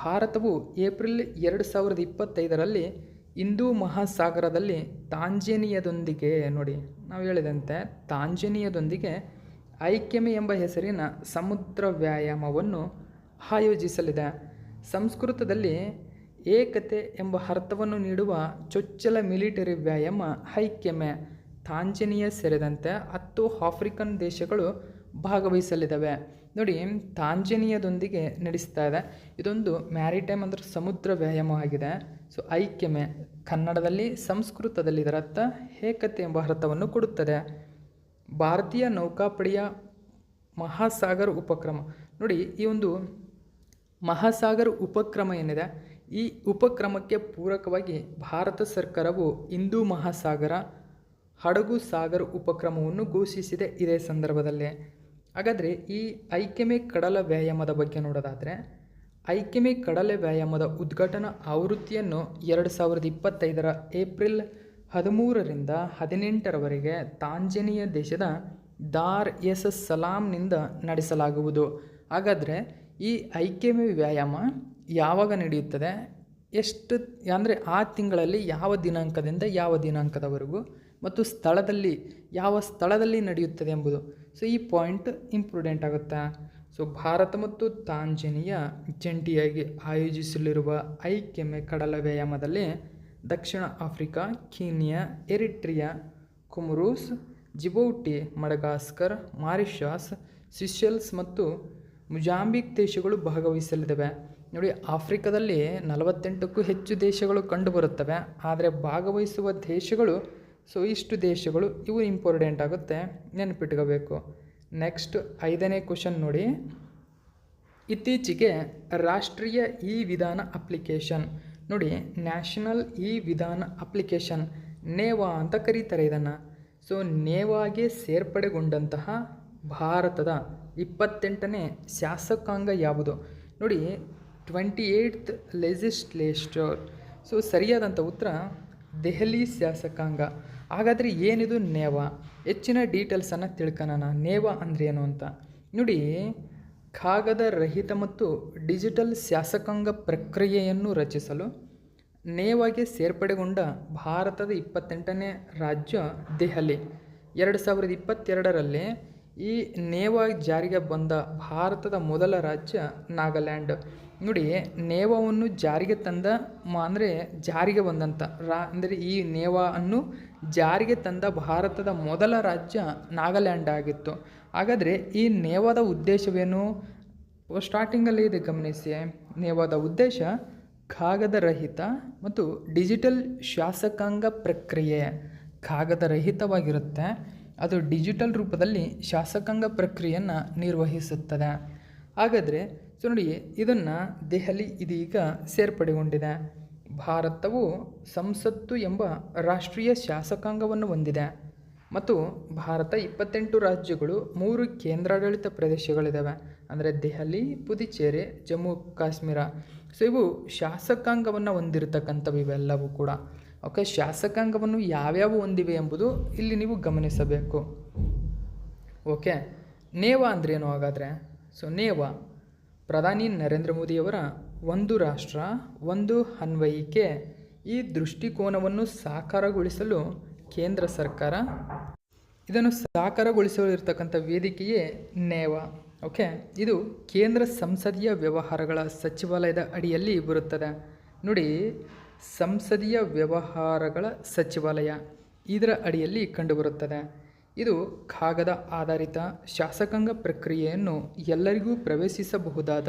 ಭಾರತವು ಏಪ್ರಿಲ್ 2025ರಲ್ಲಿ ಹಿಂದೂ ಮಹಾಸಾಗರದಲ್ಲಿ ತಾಂಜೇನಿಯಾದೊಂದಿಗೆ ನೋಡಿ ನಾವು ಹೇಳಿದಂತೆ ತಾಂಜೇನಿಯಾದೊಂದಿಗೆ ಐಕೆಮೆ ಎಂಬ ಹೆಸರಿನ ಸಮುದ್ರ ವ್ಯಾಯಾಮವನ್ನು ಆಯೋಜಿಸಲಿದೆ. ಸಂಸ್ಕೃತದಲ್ಲಿ ಏಕತೆ ಎಂಬ ಅರ್ಥವನ್ನು ನೀಡುವ ಚೊಚ್ಚಲ ಮಿಲಿಟರಿ ವ್ಯಾಯಾಮ ಐಕೆಮೆ. ತಾಂಜೇನಿಯಾ ಸೇರಿದಂತೆ 10 ಆಫ್ರಿಕನ್ ದೇಶಗಳು ಭಾಗವಹಿಸಲಿದ್ದಾವೆ. ನೋಡಿ, ತಾಂಜೇನಿಯಾದೊಂದಿಗೆ ನಡೆಸ್ತಾ ಇದೆ. ಇದೊಂದು ಮ್ಯಾರಿಟೈಮ್ ಅಂದರೆ ಸಮುದ್ರ ವ್ಯಾಯಾಮ ಆಗಿದೆ. ಸೊ ಐಕೆಮೆ ಕನ್ನಡದಲ್ಲಿ ಸಂಸ್ಕೃತದಲ್ಲಿ ಇದರ ಅರ್ಥ ಏಕತೆ ಎಂಬ ಅರ್ಥವನ್ನು ಕೊಡುತ್ತದೆ. ಭಾರತೀಯ ನೌಕಾಪಡೆಯ ಮಹಾಸಾಗರ ಉಪಕ್ರಮ ನೋಡಿ, ಈ ಒಂದು ಮಹಾಸಾಗರ ಉಪಕ್ರಮ ಏನಿದೆ, ಈ ಉಪಕ್ರಮಕ್ಕೆ ಪೂರಕವಾಗಿ ಭಾರತ ಸರ್ಕಾರವು ಹಿಂದೂ ಮಹಾಸಾಗರ ಹಡಗು ಸಾಗರ ಉಪಕ್ರಮವನ್ನು ಘೋಷಿಸಿದೆ ಇದೇ ಸಂದರ್ಭದಲ್ಲಿ. ಹಾಗಾದರೆ ಈ ಐಕೆಮೆ ಕಡಲ ವ್ಯಾಯಾಮದ ಬಗ್ಗೆ ನೋಡೋದಾದರೆ, ಐಕೆಮೆ ಕಡಲ ವ್ಯಾಯಾಮದ ಉದ್ಘಾಟನಾ ಆವೃತ್ತಿಯನ್ನು 2025ರ ಏಪ್ರಿಲ್ 13ರಿಂದ 18ರವರೆಗೆ ತಾಂಜೇನಿಯಾ ದೇಶದ ದಾರ್ ಎಸ್ ಸಲಾಂನಿಂದ ನಡೆಸಲಾಗುವುದು. ಹಾಗಾದರೆ ಈ ಐಕೆಮೆ ವ್ಯಾಯಾಮ ಯಾವಾಗ ನಡೆಯುತ್ತದೆ, ಎಷ್ಟು ಅಂದರೆ ಆ ತಿಂಗಳಲ್ಲಿ ಯಾವ ದಿನಾಂಕದಿಂದ ಯಾವ ದಿನಾಂಕದವರೆಗೂ ಮತ್ತು ಸ್ಥಳದಲ್ಲಿ ಯಾವ ಸ್ಥಳದಲ್ಲಿ ನಡೆಯುತ್ತದೆ ಎಂಬುದು. ಸೊ ಈ ಪಾಯಿಂಟ್ ಇಂಪಾರ್ಟೆಂಟ್ ಆಗುತ್ತೆ. ಸೊ ಭಾರತ ಮತ್ತು ತಾಂಜಾನಿಯಾ ಜಂಟಿಯಾಗಿ ಆಯೋಜಿಸಲಿರುವ ಐಕ್ಯಮೆ ಕಡಲ ವ್ಯಾಯಾಮದಲ್ಲಿ ದಕ್ಷಿಣ Africa, Kenya, Eritrea, Comoros, Djibouti, Madagascar, Mauritius, Seychelles ಮತ್ತು ಮೊಜಾಂಬಿಕ್ ದೇಶಗಳು ಭಾಗವಹಿಸಲಿವೆ. ನೋಡಿ, ಆಫ್ರಿಕಾದಲ್ಲಿ 48ಕ್ಕೂ ಹೆಚ್ಚು ದೇಶಗಳು ಕಂಡುಬರುತ್ತವೆ, ಆದರೆ ಭಾಗವಹಿಸುವ ದೇಶಗಳು ಇಷ್ಟು ದೇಶಗಳು. ಇವು ಇಂಪಾರ್ಟೆಂಟ್ ಆಗುತ್ತೆ, ನೆನಪಿಟ್ಕೋಬೇಕು. ನೆಕ್ಸ್ಟ್ 5ನೇ ಕ್ವಶನ್ ನೋಡಿ. ಇತ್ತೀಚೆಗೆ ರಾಷ್ಟ್ರೀಯ ಇ ವಿಧಾನ ಅಪ್ಲಿಕೇಶನ್, ನೋಡಿ ನ್ಯಾಷನಲ್ ಇ ವಿಧಾನ ಅಪ್ಲಿಕೇಶನ್ ನೇವಾ ಅಂತ ಕರೀತಾರೆ ಇದನ್ನು. ಸೊ ನೇವಾಗೆ ಸೇರ್ಪಡೆಗೊಂಡಂತಹ ಭಾರತದ 28ನೇ ಶಾಸಕಾಂಗ ಯಾವುದು? ನೋಡಿ, 28th ಲೆಜಿಸ್ಲೇಚರ್. ಸೊ ಸರಿಯಾದಂಥ ಉತ್ತರ ದೆಹಲಿ ಶಾಸಕಾಂಗ. ಹಾಗಾದರೆ ಏನಿದು ನೇವಾ? ಹೆಚ್ಚಿನ ಡೀಟೇಲ್ಸನ್ನು ತಿಳ್ಕೊಳ್ಳೋಣ. ನೇವಾ ಅಂದರೆ ಏನು ಅಂತ ನೋಡಿ. ಕಾಗದ ರಹಿತ ಮತ್ತು ಡಿಜಿಟಲ್ ಶಾಸಕಾಂಗ ಪ್ರಕ್ರಿಯೆಯನ್ನು ರಚಿಸಲು ನೇವಾಗೆ ಸೇರ್ಪಡೆಗೊಂಡ ಭಾರತದ 28ನೇ ರಾಜ್ಯ ದೆಹಲಿ. 2022ರಲ್ಲಿ ಈ ನೇವಾ ಜಾರಿಗೆ ಬಂದ ಭಾರತದ ಮೊದಲ ರಾಜ್ಯ ನಾಗಾಲ್ಯಾಂಡ್. ನೋಡಿ, ನೇವಾವನ್ನು ಜಾರಿಗೆ ತಂದ ಅಂದರೆ ಜಾರಿಗೆ ಬಂದಂಥ ಅಂದರೆ ಈ ನೇವಾವನ್ನು ಜಾರಿಗೆ ತಂದ ಭಾರತದ ಮೊದಲ ರಾಜ್ಯ ನಾಗಾಲ್ಯಾಂಡ್ ಆಗಿತ್ತು. ಹಾಗಾದರೆ ಈ ನೇವಾದ ಉದ್ದೇಶವೇನು? ಸ್ಟಾರ್ಟಿಂಗಲ್ಲಿ ಇದೆ ಗಮನಿಸಿ. ನೇವಾದ ಉದ್ದೇಶ ಕಾಗದ ರಹಿತ ಮತ್ತು ಡಿಜಿಟಲ್ ಶಾಸಕಾಂಗ ಪ್ರಕ್ರಿಯೆ. ಕಾಗದ ರಹಿತವಾಗಿರುತ್ತೆ, ಅದು ಡಿಜಿಟಲ್ ರೂಪದಲ್ಲಿ ಶಾಸಕಾಂಗ ಪ್ರಕ್ರಿಯೆಯನ್ನು ನಿರ್ವಹಿಸುತ್ತದೆ. ಹಾಗಾದರೆ ನೋಡಿ, ಇದನ್ನು ದೆಹಲಿ ಇದೀಗ ಸೇರ್ಪಡೆಗೊಂಡಿದೆ. ಭಾರತವು ಸಂಸತ್ತು ಎಂಬ ರಾಷ್ಟ್ರೀಯ ಶಾಸಕಾಂಗವನ್ನು ಹೊಂದಿದೆ ಮತ್ತು ಭಾರತ 28 ರಾಜ್ಯಗಳು, 3 ಕೇಂದ್ರಾಡಳಿತ ಪ್ರದೇಶಗಳಿದ್ದಾವೆ. ಅಂದರೆ ದೆಹಲಿ, ಪುದುಚೇರಿ, ಜಮ್ಮು ಕಾಶ್ಮೀರ. ಸೊ ಇವು ಶಾಸಕಾಂಗವನ್ನು ಹೊಂದಿರತಕ್ಕಂಥವು ಇವೆಲ್ಲವೂ ಕೂಡ. ಓಕೆ, ಶಾಸಕಾಂಗವನ್ನು ಯಾವ್ಯಾವ ಹೊಂದಿವೆ ಎಂಬುದು ಇಲ್ಲಿ ನೀವು ಗಮನಿಸಬೇಕು. ಓಕೆ, ನೇವಾ ಅಂದ್ರೇನು ಹಾಗಾದರೆ? ಸೊ ನೇವಾ ಪ್ರಧಾನಿ ನರೇಂದ್ರ ಮೋದಿಯವರ ಒಂದು ರಾಷ್ಟ್ರ ಒಂದು ಅನ್ವಯಿಕೆ ಈ ದೃಷ್ಟಿಕೋನವನ್ನು ಸಾಕಾರಗೊಳಿಸಲು ಕೇಂದ್ರ ಸರ್ಕಾರ ಇದನ್ನು ಸಾಕಾರಗೊಳಿಸಲು ಇರತಕ್ಕಂಥ ವೇದಿಕೆಯೇ ನೇವಾ. ಓಕೆ, ಇದು ಕೇಂದ್ರ ಸಂಸದೀಯ ವ್ಯವಹಾರಗಳ ಸಚಿವಾಲಯದ ಅಡಿಯಲ್ಲಿ ಬರುತ್ತದೆ. ನೋಡಿ, ಸಂಸದೀಯ ವ್ಯವಹಾರಗಳ ಸಚಿವಾಲಯ ಇದರ ಅಡಿಯಲ್ಲಿ ಕಂಡುಬರುತ್ತದೆ. ಇದು ಕಾಗದ ಆಧಾರಿತ ಶಾಸಕಾಂಗ ಪ್ರಕ್ರಿಯೆಯನ್ನು ಎಲ್ಲರಿಗೂ ಪ್ರವೇಶಿಸಬಹುದಾದ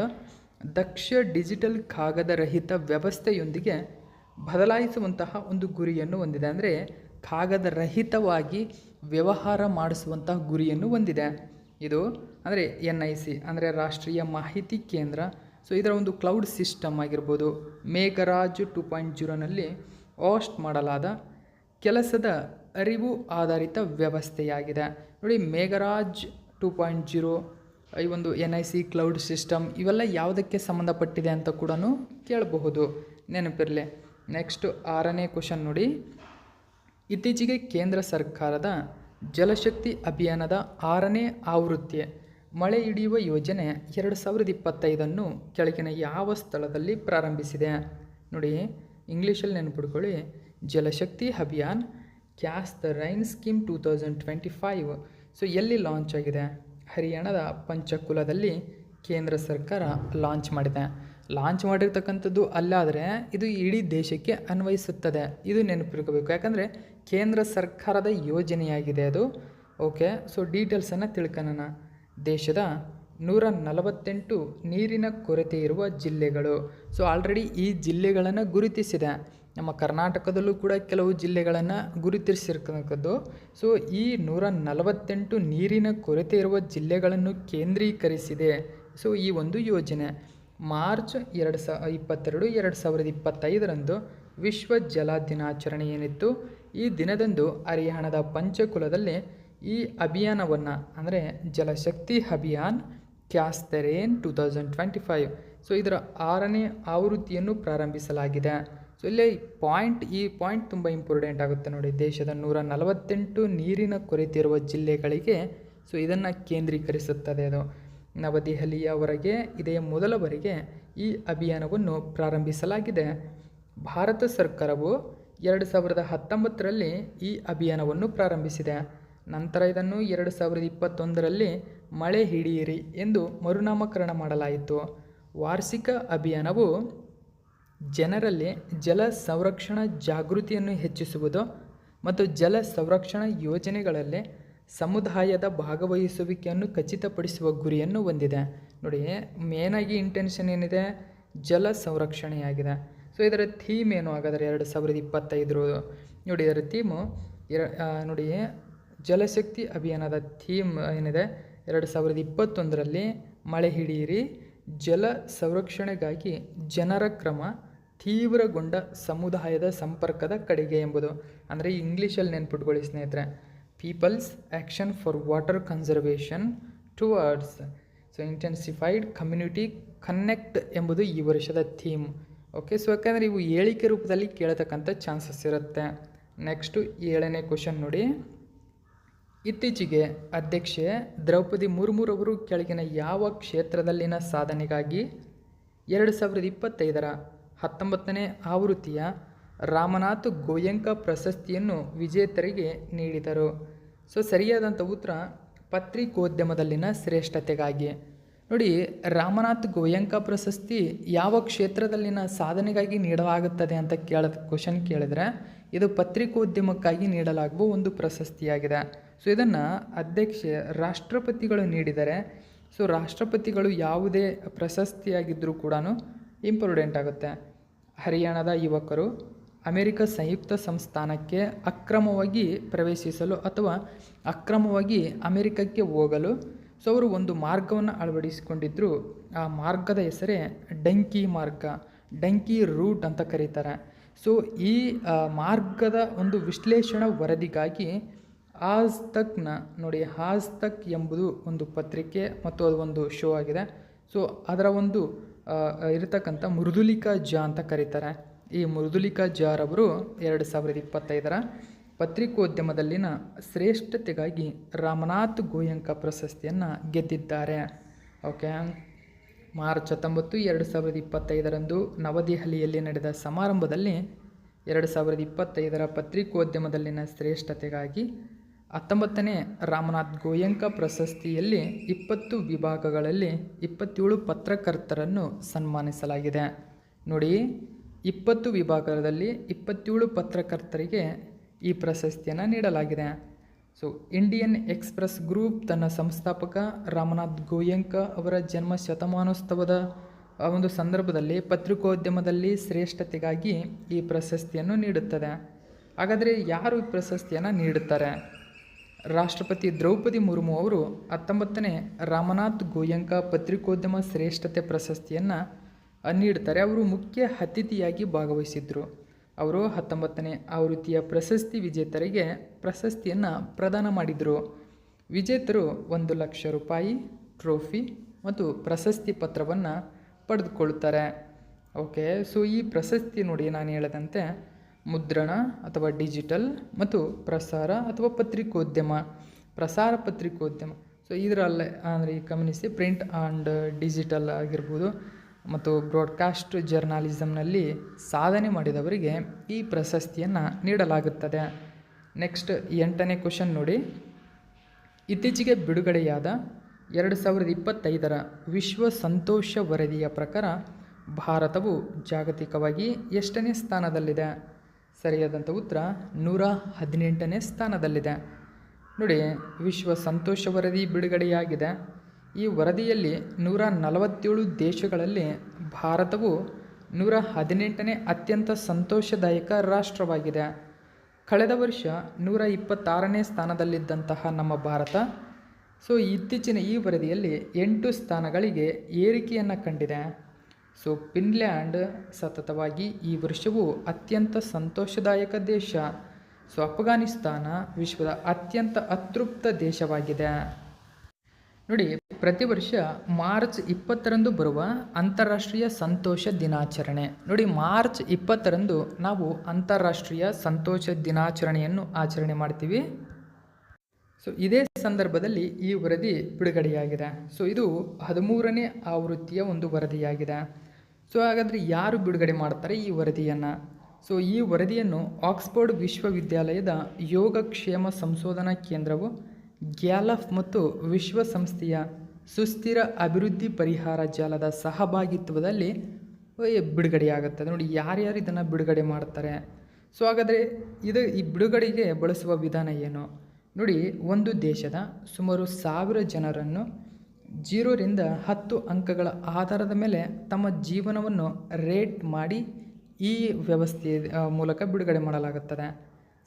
ದಕ್ಷ ಡಿಜಿಟಲ್ ಕಾಗದ ರಹಿತ ವ್ಯವಸ್ಥೆಯೊಂದಿಗೆ ಬದಲಾಯಿಸುವಂತಹ ಒಂದು ಗುರಿಯನ್ನು ಹೊಂದಿದೆ. ಅಂದರೆ ಕಾಗದ ರಹಿತವಾಗಿ ವ್ಯವಹಾರ ಮಾಡಿಸುವಂತಹ ಗುರಿಯನ್ನು ಹೊಂದಿದೆ. ಇದು ಅಂದರೆ NIC ಅಂದರೆ ರಾಷ್ಟ್ರೀಯ ಮಾಹಿತಿ ಕೇಂದ್ರ. ಸೊ ಇದರ ಒಂದು ಕ್ಲೌಡ್ ಸಿಸ್ಟಮ್ ಆಗಿರ್ಬೋದು. ಮೇಘರಾಜ್ 2.0ನಲ್ಲಿ ಹೋಸ್ಟ್ ಮಾಡಲಾದ ಕೆಲಸದ ಅರಿವು ಆಧಾರಿತ ವ್ಯವಸ್ಥೆಯಾಗಿದೆ. ನೋಡಿ, ಮೇಘರಾಜ್ 2.0 ಈ ಒಂದು NIC ಕ್ಲೌಡ್ ಸಿಸ್ಟಮ್ ಇವೆಲ್ಲ ಯಾವುದಕ್ಕೆ ಸಂಬಂಧಪಟ್ಟಿದೆ ಅಂತ ಕೂಡ ಕೇಳಬಹುದು, ನೆನಪಿರಲಿ. ನೆಕ್ಸ್ಟ್ 6ನೇ ಕ್ವಶನ್ ನೋಡಿ. ಇತ್ತೀಚೆಗೆ ಕೇಂದ್ರ ಸರ್ಕಾರದ ಜಲಶಕ್ತಿ ಅಭಿಯಾನದ 6ನೇ ಆವೃತ್ತಿ ಮಳೆ ಹಿಡಿಯುವ ಯೋಜನೆ 2025 ಕೆಳಗಿನ ಯಾವ ಸ್ಥಳದಲ್ಲಿ ಪ್ರಾರಂಭಿಸಿದೆ? ನೋಡಿ, ಇಂಗ್ಲೀಷಲ್ಲಿ ನೆನಪಿಡ್ಕೊಳ್ಳಿ. Jal Shakti Abhiyan catch the rain scheme 2025. So ಎಲ್ಲಿ ಲಾಂಚ್ ಆಗಿದೆ? ಹರಿಯಾಣದ ಪಂಚಕುಲದಲ್ಲಿ ಕೇಂದ್ರ ಸರ್ಕಾರ ಲಾಂಚ್ ಮಾಡಿದೆ. ಲಾಂಚ್ ಮಾಡಿರ್ತಕ್ಕಂಥದ್ದು ಅಲ್ಲಾದರೆ ಇದು ಇಡೀ ದೇಶಕ್ಕೆ ಅನ್ವಯಿಸುತ್ತದೆ. ಇದು ನೆನಪಿಟ್ಕೋಬೇಕು, ಯಾಕಂದರೆ ಕೇಂದ್ರ ಸರ್ಕಾರದ ಯೋಜನೆಯಾಗಿದೆ ಅದು. ಓಕೆ, ಸೊ ಡೀಟೇಲ್ಸನ್ನು ತಿಳ್ಕೊಳ್ಳೋಣ. ದೇಶದ 148 ನೀರಿನ ಕೊರತೆ ಇರುವ ಜಿಲ್ಲೆಗಳು. ಸೊ ಆಲ್ರೆಡಿ ಈ ಜಿಲ್ಲೆಗಳನ್ನು ಗುರುತಿಸಿದೆ. ನಮ್ಮ ಕರ್ನಾಟಕದಲ್ಲೂ ಕೂಡ ಕೆಲವು ಜಿಲ್ಲೆಗಳನ್ನು ಗುರುತಿಸಿರ್ತಕ್ಕಂಥದ್ದು. ಸೊ ಈ 148 ನೀರಿನ ಕೊರತೆ ಇರುವ ಜಿಲ್ಲೆಗಳನ್ನು ಕೇಂದ್ರೀಕರಿಸಿದೆ. ಸೊ ಈ ಒಂದು ಯೋಜನೆ ಮಾರ್ಚ್ 22, 2025 ವಿಶ್ವ ಜಲ ದಿನಾಚರಣೆ ಏನಿತ್ತು, ಈ ದಿನದಂದು ಹರಿಯಾಣದ ಪಂಚಕುಲದಲ್ಲಿ ಈ ಅಭಿಯಾನವನ್ನು ಅಂದರೆ Jal Shakti Abhiyan catch the rain 2025 so ಇದರ 6ನೇ ಆವೃತ್ತಿಯನ್ನು ಪ್ರಾರಂಭಿಸಲಾಗಿದೆ. ಸೊ ಇಲ್ಲೇ ಈ ಪಾಯಿಂಟ್ ತುಂಬ ಇಂಪಾರ್ಟೆಂಟ್ ಆಗುತ್ತೆ ನೋಡಿ. ದೇಶದ 148 ನೀರಿನ ಕೊರತೆ ಇರುವ ಜಿಲ್ಲೆಗಳಿಗೆ ಸೊ ಇದನ್ನು ಕೇಂದ್ರೀಕರಿಸುತ್ತದೆ. ಅದು ನವದೆಹಲಿಯವರೆಗೆ ಇದೇ ಮೊದಲ ಬಾರಿಗೆ ಈ ಅಭಿಯಾನವನ್ನು ಪ್ರಾರಂಭಿಸಲಾಗಿದೆ. ಭಾರತ ಸರ್ಕಾರವು 2019ರಲ್ಲಿ ಈ ಅಭಿಯಾನವನ್ನು ಪ್ರಾರಂಭಿಸಿದೆ. ನಂತರ ಇದನ್ನು 2021ರಲ್ಲಿ ಮಳೆ ಹಿಡಿಯಿರಿ ಎಂದು ಮರುನಾಮಕರಣ ಮಾಡಲಾಯಿತು. ವಾರ್ಷಿಕ ಅಭಿಯಾನವು ಜನರಲ್ಲಿ ಜಲ ಸಂರಕ್ಷಣಾ ಜಾಗೃತಿಯನ್ನು ಹೆಚ್ಚಿಸುವುದು ಮತ್ತು ಜಲ ಸಂರಕ್ಷಣಾ ಯೋಜನೆಗಳಲ್ಲಿ ಸಮುದಾಯದ ಭಾಗವಹಿಸುವಿಕೆಯನ್ನು ಖಚಿತಪಡಿಸುವ ಗುರಿಯನ್ನು ಹೊಂದಿದೆ. ನೋಡಿ, ಮೇನಾಗಿ ಇಂಟೆನ್ಷನ್ ಏನಿದೆ, ಜಲ ಸಂರಕ್ಷಣೆಯಾಗಿದೆ. ಸೊ ಇದರ ಥೀಮ್ ಏನು ಹಾಗಾದರೆ 2025 ನೋಡಿ, ಇದರ ಥೀಮು ನೋಡಿ, ಜಲಶಕ್ತಿ ಅಭಿಯಾನದ ಥೀಮ್ ಏನಿದೆ 2021ರಲ್ಲಿ ಮಳೆ ಹಿಡಿಯಿರಿ, ಜಲ ಸಂರಕ್ಷಣೆಗಾಗಿ ಜನರ ಕ್ರಮ, ತೀವ್ರಗೊಂಡ ಸಮುದಾಯದ ಸಂಪರ್ಕದ ಕಡೆಗೆ ಎಂಬುದು. ಅಂದರೆ ಇಂಗ್ಲೀಷಲ್ಲಿ ನೆನ್ಪಿಟ್ಕೊಳ್ಳಿ ಸ್ನೇಹಿತರೆ, people's action for water conservation towards intensified community connect ಎಂಬುದು ಈ ವರ್ಷದ ಥೀಮ್. ಓಕೆ, ಸೊ ಯಾಕಂದರೆ ಇವು ಹೇಳಿಕೆ ರೂಪದಲ್ಲಿ ಕೇಳತಕ್ಕಂಥ ಚಾನ್ಸಸ್ ಇರುತ್ತೆ. ನೆಕ್ಸ್ಟು 7ನೇ ಕ್ವಶನ್ ನೋಡಿ. ಇತ್ತೀಚೆಗೆ ಅಧ್ಯಕ್ಷೆ ದ್ರೌಪದಿ ಮುರ್ಮುರವರು ಕೆಳಗಿನ ಯಾವ ಕ್ಷೇತ್ರದಲ್ಲಿನ ಸಾಧನೆಗಾಗಿ 2025ರ 19ನೇ ಆವೃತ್ತಿಯ ರಾಮನಾಥ್ ಗೋಯಂಕ ಪ್ರಶಸ್ತಿಯನ್ನು ವಿಜೇತರಿಗೆ ನೀಡಿದರು? ಸೊ ಸರಿಯಾದಂಥ ಉತ್ತರ ಪತ್ರಿಕೋದ್ಯಮದಲ್ಲಿನ ಶ್ರೇಷ್ಠತೆಗಾಗಿ. ನೋಡಿ, ರಾಮನಾಥ್ ಗೋಯಂಕ ಪ್ರಶಸ್ತಿ ಯಾವ ಕ್ಷೇತ್ರದಲ್ಲಿನ ಸಾಧನೆಗಾಗಿ ನೀಡಲಾಗುತ್ತದೆ ಅಂತ ಕ್ವಶನ್ ಕೇಳಿದರೆ ಇದು ಪತ್ರಿಕೋದ್ಯಮಕ್ಕಾಗಿ ನೀಡಲಾಗುವ ಒಂದು ಪ್ರಶಸ್ತಿಯಾಗಿದೆ. ಸೊ ಇದನ್ನು ಅಧ್ಯಕ್ಷೆ ರಾಷ್ಟ್ರಪತಿಗಳು ನೀಡಿದರೆ, ಸೊ ರಾಷ್ಟ್ರಪತಿಗಳು ಯಾವುದೇ ಪ್ರಶಸ್ತಿಯಾಗಿದ್ದರೂ ಕೂಡ ಇಂಪಾರ್ಟೆಂಟ್ ಆಗುತ್ತೆ. ಹರಿಯಾಣದ ಯುವಕರು ಅಮೆರಿಕ ಸಂಯುಕ್ತ ಸಂಸ್ಥಾನಕ್ಕೆ ಅಕ್ರಮವಾಗಿ ಪ್ರವೇಶಿಸಲು ಅಥವಾ ಅಕ್ರಮವಾಗಿ ಅಮೆರಿಕಕ್ಕೆ ಹೋಗಲು ಸೊ ಅವರು ಒಂದು ಮಾರ್ಗವನ್ನು ಅಳವಡಿಸಿಕೊಂಡಿದ್ದರು. ಆ ಮಾರ್ಗದ ಹೆಸರೇ ಡಂಕಿ ಮಾರ್ಗ, ಡಂಕಿ ರೂಟ್ ಅಂತ ಕರೀತಾರೆ. ಸೊ ಈ ಮಾರ್ಗದ ಒಂದು ವಿಶ್ಲೇಷಣಾ ವರದಿಗಾಗಿ ಆಜ್ ತಕ್ನ ನೋಡಿ, ಆಜ್ ತಕ್ ಎಂಬುದು ಒಂದು ಪತ್ರಿಕೆ ಮತ್ತು ಅದು ಒಂದು ಶೋ ಆಗಿದೆ. ಸೊ ಅದರ ಒಂದು ಇರತಕ್ಕಂಥ ಮೃದುಲಿಕಾ ಜಾ ಅಂತ ಕರೀತಾರೆ. ಈ ಮೃದುಲಿಕಾ ಜಾರವರು 2025ರ ಪತ್ರಿಕೋದ್ಯಮದಲ್ಲಿನ ಶ್ರೇಷ್ಠತೆಗಾಗಿ ರಾಮನಾಥ್ ಗೋಯಂಕ ಪ್ರಶಸ್ತಿಯನ್ನು ಗೆದ್ದಿದ್ದಾರೆ. ಓಕೆ, ಮಾರ್ಚ್ 19, 2025ರಂದು ನವದೆಹಲಿಯಲ್ಲಿ ನಡೆದ ಸಮಾರಂಭದಲ್ಲಿ 2025ರ ಪತ್ರಿಕೋದ್ಯಮದಲ್ಲಿನ ಶ್ರೇಷ್ಠತೆಗಾಗಿ 19ನೇ ರಾಮನಾಥ್ ಗೋಯಂಕ ಪ್ರಶಸ್ತಿಯಲ್ಲಿ 20 ವಿಭಾಗಗಳಲ್ಲಿ 27 ಪತ್ರಕರ್ತರನ್ನು ಸನ್ಮಾನಿಸಲಾಗಿದೆ. ನೋಡಿ, 20 ವಿಭಾಗದಲ್ಲಿ 27 ಪತ್ರಕರ್ತರಿಗೆ ಈ ಪ್ರಶಸ್ತಿಯನ್ನು ನೀಡಲಾಗಿದೆ. ಸೊ ಇಂಡಿಯನ್ ಎಕ್ಸ್‌ಪ್ರೆಸ್ ಗ್ರೂಪ್ ತನ್ನ ಸಂಸ್ಥಾಪಕ ರಾಮನಾಥ್ ಗೋಯಂಕ ಅವರ ಜನ್ಮ ಶತಮಾನೋತ್ಸವದ ಒಂದು ಸಂದರ್ಭದಲ್ಲಿ ಪತ್ರಿಕೋದ್ಯಮದಲ್ಲಿ ಶ್ರೇಷ್ಠತೆಗಾಗಿ ಈ ಪ್ರಶಸ್ತಿಯನ್ನು ನೀಡುತ್ತದೆ. ಹಾಗಾದರೆ ಯಾರು ಈ ಪ್ರಶಸ್ತಿಯನ್ನು ನೀಡುತ್ತಾರೆ? ರಾಷ್ಟ್ರಪತಿ ದ್ರೌಪದಿ ಮುರ್ಮು ಅವರು 19ನೇ ರಾಮನಾಥ್ ಗೋಯಂಕ ಪತ್ರಿಕೋದ್ಯಮ ಶ್ರೇಷ್ಠತೆ ಪ್ರಶಸ್ತಿಯನ್ನು ನೀಡುತ್ತಾರೆ. ಅವರು ಮುಖ್ಯ ಅತಿಥಿಯಾಗಿ ಭಾಗವಹಿಸಿದ್ದರು. ಅವರು 19ನೇ ಆವೃತ್ತಿಯ ಪ್ರಶಸ್ತಿ ವಿಜೇತರಿಗೆ ಪ್ರಶಸ್ತಿಯನ್ನು ಪ್ರದಾನ ಮಾಡಿದರು. ವಿಜೇತರು 1 ಲಕ್ಷ ರೂಪಾಯಿ ಟ್ರೋಫಿ ಮತ್ತು ಪ್ರಶಸ್ತಿ ಪತ್ರವನ್ನು ಪಡೆದುಕೊಳ್ಳುತ್ತಾರೆ. ಓಕೆ, ಸೊ ಈ ಪ್ರಶಸ್ತಿ ನೋಡಿ, ನಾನು ಹೇಳದಂತೆ ಮುದ್ರಣ ಅಥವಾ ಡಿಜಿಟಲ್ ಮತ್ತು ಪ್ರಸಾರ ಅಥವಾ ಪತ್ರಿಕೋದ್ಯಮ, ಪ್ರಸಾರ ಪತ್ರಿಕೋದ್ಯಮ. ಸೊ ಇದರಲ್ಲೇ ಅಂದರೆ ಈ ಗಮನಿಸಿ, ಪ್ರಿಂಟ್ ಆ್ಯಂಡ್ ಡಿಜಿಟಲ್ ಆಗಿರ್ಬೋದು ಮತ್ತು ಬ್ರಾಡ್ಕಾಸ್ಟ್ ಜರ್ನಲಿಸಮ್ನಲ್ಲಿ ಸಾಧನೆ ಮಾಡಿದವರಿಗೆ ಈ ಪ್ರಶಸ್ತಿಯನ್ನು ನೀಡಲಾಗುತ್ತದೆ. ನೆಕ್ಸ್ಟ್ 8ನೇ ಕ್ವಶನ್ ನೋಡಿ. ಇತ್ತೀಚೆಗೆ ಬಿಡುಗಡೆಯಾದ 2025ರ ವಿಶ್ವ ಸಂತೋಷ ವರದಿಯ ಪ್ರಕಾರ ಭಾರತವು ಜಾಗತಿಕವಾಗಿ ಎಷ್ಟನೇ ಸ್ಥಾನದಲ್ಲಿದೆ? ಸರಿಯಾದಂಥ ಉತ್ತರ 118ನೇ ಸ್ಥಾನದಲ್ಲಿದೆ. ನೋಡಿ, ವಿಶ್ವ ಸಂತೋಷ ವರದಿ ಬಿಡುಗಡೆಯಾಗಿದೆ. ಈ ವರದಿಯಲ್ಲಿ 147 ದೇಶಗಳಲ್ಲಿ ಭಾರತವು 118ನೇ ಅತ್ಯಂತ ಸಂತೋಷದಾಯಕ ರಾಷ್ಟ್ರವಾಗಿದೆ. ಕಳೆದ ವರ್ಷ 126ನೇ ಸ್ಥಾನದಲ್ಲಿದ್ದಂತಹ ನಮ್ಮ ಭಾರತ ಸೊ ಇತ್ತೀಚಿನ ಈ ವರದಿಯಲ್ಲಿ 8 ಸ್ಥಾನಗಳಿಗೆ ಏರಿಕೆಯನ್ನು ಕಂಡಿದೆ. ಸೊ ಫಿನ್ಲ್ಯಾಂಡ್ ಸತತವಾಗಿ ಈ ವರ್ಷವೂ ಅತ್ಯಂತ ಸಂತೋಷದಾಯಕ ದೇಶ. ಸೊ ಅಫ್ಘಾನಿಸ್ತಾನ ವಿಶ್ವದ ಅತ್ಯಂತ ಅತೃಪ್ತ ದೇಶವಾಗಿದೆ. ನೋಡಿ, ಪ್ರತಿ ವರ್ಷ ಮಾರ್ಚ್ 20ರಂದು ಬರುವ ಅಂತಾರಾಷ್ಟ್ರೀಯ ಸಂತೋಷ ದಿನಾಚರಣೆ. ನೋಡಿ, ಮಾರ್ಚ್ 20ರಂದು ನಾವು ಅಂತಾರಾಷ್ಟ್ರೀಯ ಸಂತೋಷ ದಿನಾಚರಣೆಯನ್ನು ಆಚರಣೆ ಮಾಡ್ತೀವಿ. ಸೊ ಇದೇ ಸಂದರ್ಭದಲ್ಲಿ ಈ ವರದಿ ಬಿಡುಗಡೆಯಾಗಿದೆ. ಸೊ ಇದು 13ನೇ ಆವೃತ್ತಿಯ ಒಂದು ವರದಿಯಾಗಿದೆ. ಸೊ ಹಾಗಾದರೆ ಯಾರು ಬಿಡುಗಡೆ ಮಾಡ್ತಾರೆ ಈ ವರದಿಯನ್ನು? ಸೊ ಈ ವರದಿಯನ್ನು ಆಕ್ಸ್ಫರ್ಡ್ ವಿಶ್ವವಿದ್ಯಾಲಯದ ಯೋಗಕ್ಷೇಮ ಸಂಶೋಧನಾ ಕೇಂದ್ರವು ಗ್ಯಾಲಫ್ ಮತ್ತು ವಿಶ್ವಸಂಸ್ಥೆಯ ಸುಸ್ಥಿರ ಅಭಿವೃದ್ಧಿ ಪರಿಹಾರ ಜಾಲದ ಸಹಭಾಗಿತ್ವದಲ್ಲಿ ಬಿಡುಗಡೆಯಾಗುತ್ತೆ. ನೋಡಿ ಯಾರ್ಯಾರು ಇದನ್ನು ಬಿಡುಗಡೆ ಮಾಡ್ತಾರೆ. ಸೊ ಹಾಗಾದರೆ ಈ ಬಿಡುಗಡೆಗೆ ಬಳಸುವ ವಿಧಾನ ಏನು ನೋಡಿ. ಒಂದು ದೇಶದ ಸುಮಾರು 1000 ಜನರನ್ನು 0 ರಿಂದ 10 ಅಂಕಗಳ ಆಧಾರದ ಮೇಲೆ ತಮ್ಮ ಜೀವನವನ್ನು ರೇಟ್ ಮಾಡಿ ಈ ವ್ಯವಸ್ಥೆಯ ಮೂಲಕ ಬಿಡುಗಡೆ ಮಾಡಲಾಗುತ್ತದೆ.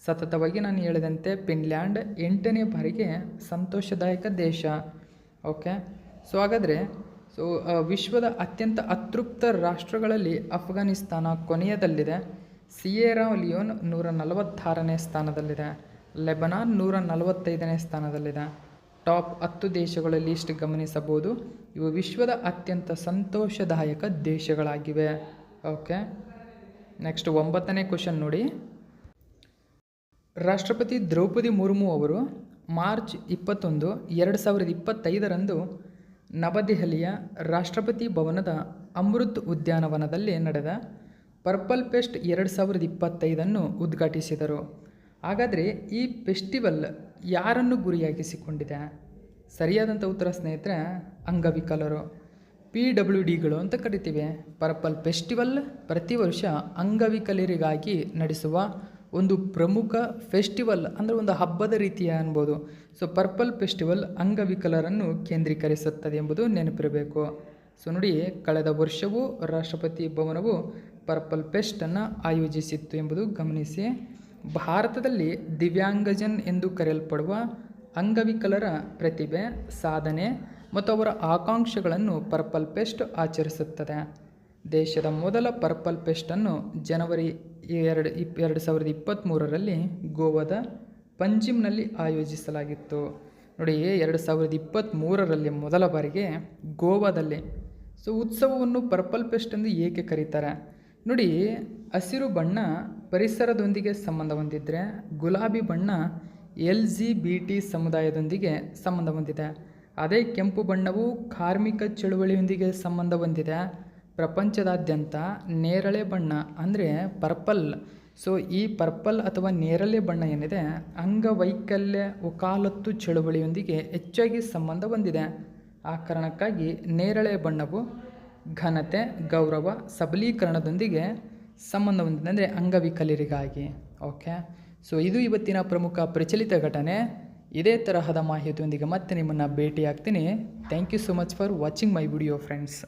ಸತತವಾಗಿ ನಾನು ಹೇಳಿದಂತೆ ಫಿನ್ಲ್ಯಾಂಡ್ 8ನೇ ಬಾರಿಗೆ ಸಂತೋಷದಾಯಕ ದೇಶ. ಓಕೆ, ಸೊ ಹಾಗಾದರೆ ವಿಶ್ವದ ಅತ್ಯಂತ ಅತೃಪ್ತ ರಾಷ್ಟ್ರಗಳಲ್ಲಿ ಅಫ್ಘಾನಿಸ್ತಾನ ಕೊನೆಯದಲ್ಲಿದೆ. ಸಿಯೇರಾ ಲಿಯೋನ್ 146ನೇ ಸ್ಥಾನದಲ್ಲಿದೆ. ಲೆಬನಾನ್ 145ನೇ ಸ್ಥಾನದಲ್ಲಿದೆ. ಟಾಪ್ 10 ದೇಶಗಳ ಲಿಸ್ಟ್ ಗಮನಿಸಬಹುದು. ಇವು ವಿಶ್ವದ ಅತ್ಯಂತ ಸಂತೋಷದಾಯಕ ದೇಶಗಳಾಗಿವೆ. ಓಕೆ, ನೆಕ್ಸ್ಟ್ 9ನೇ ಕ್ವಶನ್ ನೋಡಿ. ರಾಷ್ಟ್ರಪತಿ ದ್ರೌಪದಿ ಮುರ್ಮು ಅವರು ಮಾರ್ಚ್ 21, 2025ರಂದು ನವದೆಹಲಿಯ ರಾಷ್ಟ್ರಪತಿ ಭವನದ ಅಮೃತ್ ಉದ್ಯಾನವನದಲ್ಲಿ ನಡೆದ ಪರ್ಪಲ್ ಫೆಸ್ಟ್ 2025 ಉದ್ಘಾಟಿಸಿದರು. ಹಾಗಾದರೆ ಈ ಫೆಸ್ಟಿವಲ್ ಯಾರನ್ನು ಗುರಿಯಾಗಿಸಿಕೊಂಡಿದೆ? ಸರಿಯಾದಂಥ ಉತ್ತರ ಸ್ನೇಹಿತರೆ, ಅಂಗವಿಕಲರು, PWDಗಳು ಅಂತ ಕರಿತೀವಿ. ಪರ್ಪಲ್ ಫೆಸ್ಟಿವಲ್ ಪ್ರತಿ ವರ್ಷ ಅಂಗವಿಕಲರಿಗಾಗಿ ನಡೆಸುವ ಒಂದು ಪ್ರಮುಖ ಫೆಸ್ಟಿವಲ್, ಅಂದರೆ ಒಂದು ಹಬ್ಬದ ರೀತಿಯ ಅನ್ಬೋದು. ಸೊ ಪರ್ಪಲ್ ಫೆಸ್ಟಿವಲ್ ಅಂಗವಿಕಲರನ್ನು ಕೇಂದ್ರೀಕರಿಸುತ್ತದೆ ಎಂಬುದು ನೆನಪಿರಬೇಕು. ಸೊ ನೋಡಿ, ಕಳೆದ ವರ್ಷವೂ ರಾಷ್ಟ್ರಪತಿ ಭವನವು ಪರ್ಪಲ್ ಫೆಸ್ಟನ್ನು ಆಯೋಜಿಸಿತ್ತು ಎಂಬುದು ಗಮನಿಸಿ. ಭಾರತದಲ್ಲಿ ದಿವ್ಯಾಂಗಜನ್ ಎಂದು ಕರೆಯಲ್ಪಡುವ ಅಂಗವಿಕಲರ ಪ್ರತಿಭೆ, ಸಾಧನೆ ಮತ್ತು ಅವರ ಆಕಾಂಕ್ಷೆಗಳನ್ನು ಪರ್ಪಲ್ ಫೆಸ್ಟ್ ಆಚರಿಸುತ್ತದೆ. ದೇಶದ ಮೊದಲ ಪರ್ಪಲ್ ಫೆಸ್ಟನ್ನು ಜನವರಿ 2023ರಲ್ಲಿ ಗೋವಾದ ಪಂಜಿಮ್ನಲ್ಲಿ ಆಯೋಜಿಸಲಾಗಿತ್ತು. ನೋಡಿ, 2023ರಲ್ಲಿ ಮೊದಲ ಬಾರಿಗೆ ಗೋವಾದಲ್ಲಿ. ಸೊ ಉತ್ಸವವನ್ನು ಪರ್ಪಲ್ ಫೆಸ್ಟ್ ಎಂದು ಏಕೆ ಕರೀತಾರೆ ನೋಡಿ. ಹಸಿರು ಬಣ್ಣ ಪರಿಸರದೊಂದಿಗೆ ಸಂಬಂಧ ಹೊಂದಿದ್ರೆ, ಗುಲಾಬಿ ಬಣ್ಣ LGBT ಸಮುದಾಯದೊಂದಿಗೆ ಸಂಬಂಧ ಹೊಂದಿದೆ. ಅದೇ ಕೆಂಪು ಬಣ್ಣವು ಕಾರ್ಮಿಕ ಚಳುವಳಿಯೊಂದಿಗೆ ಸಂಬಂಧ ಹೊಂದಿದೆ. ಪ್ರಪಂಚದಾದ್ಯಂತ ನೇರಳೆ ಬಣ್ಣ ಅಂದರೆ ಪರ್ಪಲ್. ಸೊ ಈ ಪರ್ಪಲ್ ಅಥವಾ ನೇರಳೆ ಬಣ್ಣ ಏನಿದೆ, ಅಂಗವೈಕಲ್ಯ ವಕಾಲತ್ತು ಚಳುವಳಿಯೊಂದಿಗೆ ಹೆಚ್ಚಾಗಿ ಸಂಬಂಧ ಹೊಂದಿದೆ. ಆ ಕಾರಣಕ್ಕಾಗಿ ನೇರಳೆ ಬಣ್ಣವು ಘನತೆ, ಗೌರವ, ಸಬಲೀಕರಣದೊಂದಿಗೆ ಸಂಬಂಧ ಹೊಂದಿದೆ, ಅಂದರೆ ಅಂಗವಿಕಲರಿಗಾಗಿ. ಓಕೆ, ಸೊ ಇದು ಇವತ್ತಿನ ಪ್ರಮುಖ ಪ್ರಚಲಿತ ಘಟನೆ. ಇದೇ ತರಹದ ಮಾಹಿತಿಯೊಂದಿಗೆ ಮತ್ತೆ ನಿಮ್ಮನ್ನು ಭೇಟಿಯಾಗ್ತೀನಿ. Thank you so much for watching my video friends.